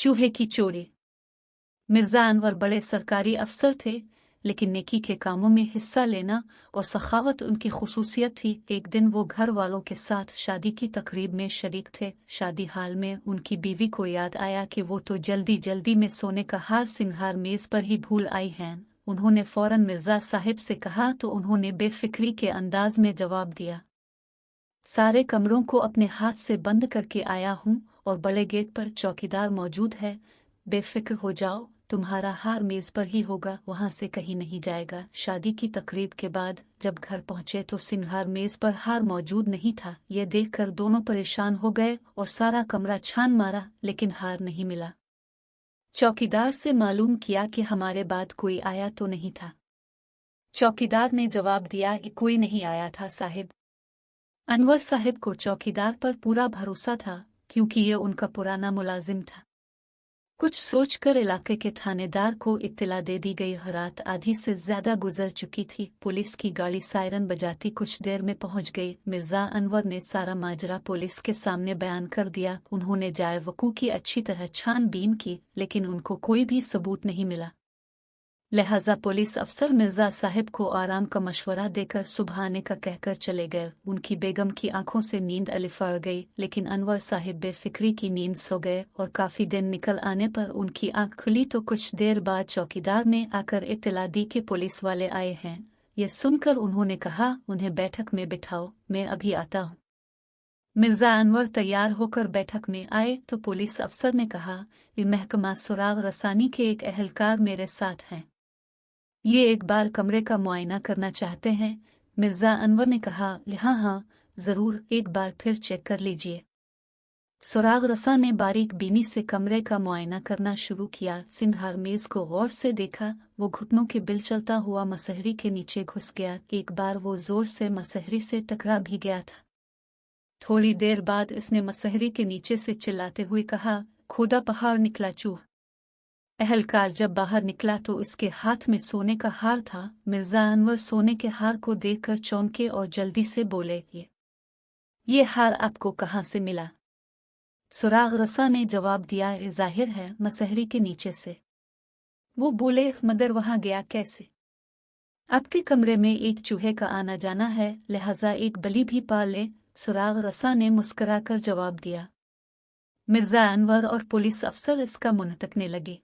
चूहे की चोरी। मिर्जा अनवर बड़े सरकारी अफसर थे, लेकिन नेकी के कामों में हिस्सा लेना और सखावत उनकी खुसूसियत थी। एक दिन वो घर वालों के साथ शादी की तकरीब में शरीक थे। शादी हाल में उनकी बीवी को याद आया कि वो तो जल्दी जल्दी में सोने का हार सिंगार मेज पर ही भूल आई हैं। उन्होंने फौरन मिर्जा साहिब से कहा तो उन्होंने बेफिक्री के अंदाज में जवाब दिया, सारे कमरों को अपने हाथ से बंद करके आया हूँ और बड़े गेट पर चौकीदार मौजूद है। बेफिक्र हो जाओ, तुम्हारा हार मेज पर ही होगा, वहां से कहीं नहीं जाएगा। शादी की तकरीब के बाद जब घर पहुंचे तो सिंगार मेज पर हार मौजूद नहीं था। ये देखकर दोनों परेशान हो गए और सारा कमरा छान मारा, लेकिन हार नहीं मिला। चौकीदार से मालूम किया कि हमारे बाद कोई आया तो नहीं था। चौकीदार ने जवाब दिया कि कोई नहीं आया था साहिब। अनवर साहिब को चौकीदार पर पूरा भरोसा था, क्योंकि ये उनका पुराना मुलाजिम था। कुछ सोचकर इलाके के थानेदार को इत्तला दे दी गई। रात आधी से ज्यादा गुजर चुकी थी। पुलिस की गाड़ी सायरन बजाती कुछ देर में पहुंच गई। मिर्जा अनवर ने सारा माजरा पुलिस के सामने बयान कर दिया। उन्होंने जाए वकूअ की अच्छी तरह छानबीन की, लेकिन उनको कोई भी सबूत नहीं मिला। लिहाजा पुलिस अफसर मिर्जा साहिब को आराम का मशवरा देकर सुबह आने का कहकर चले गए। उनकी बेगम की आंखों से नींद अलिफड़ गई, लेकिन अनवर साहिब बेफिक्री की नींद सो गए और काफी दिन निकल आने पर उनकी आंख खुली तो कुछ देर बाद चौकीदार ने आकर इत्तला दी कि पुलिस वाले आए हैं। ये सुनकर उन्होंने कहा, उन्हें बैठक में बिठाओ, मैं अभी आता हूँ। मिर्जा अनवर तैयार होकर बैठक में आए तो पुलिस अफसर ने कहा, ये महकमा सुराग रसानी के एक अहलकार मेरे साथ हैं, ये एक बार कमरे का मुआयना करना चाहते हैं। मिर्जा अनवर ने कहा, हाँ, जरूर, एक बार फिर चेक कर लीजिए। सुराग रसा ने बारीक बीनी से कमरे का मुआयना करना शुरू किया। सिंगार मेज को गौर से देखा। वो घुटनों के बिल चलता हुआ मसहरी के नीचे घुस गया। एक बार वो जोर से मसहरी से टकरा भी गया था। थोड़ी देर बाद इसने मसहरी के नीचे से चिल्लाते हुए कहा, खुदा पहाड़ निकला चूह। अहलकार जब बाहर निकला तो उसके हाथ में सोने का हार था। मिर्जा अनवर सोने के हार को देखकर चौंके और जल्दी से बोले, ये हार आपको कहाँ से मिला? सुराग रसा ने जवाब दिया, जाहिर है मसहरी के नीचे से। वो बोले, मगर वहां गया कैसे? आपके कमरे में एक चूहे का आना जाना है, लिहाजा एक बलि भी पाल ले। सुराग रसा ने मुस्कुराकर जवाब दिया। मिर्जा अनवर और पुलिस अफसर इसका मुंह तकने लगे।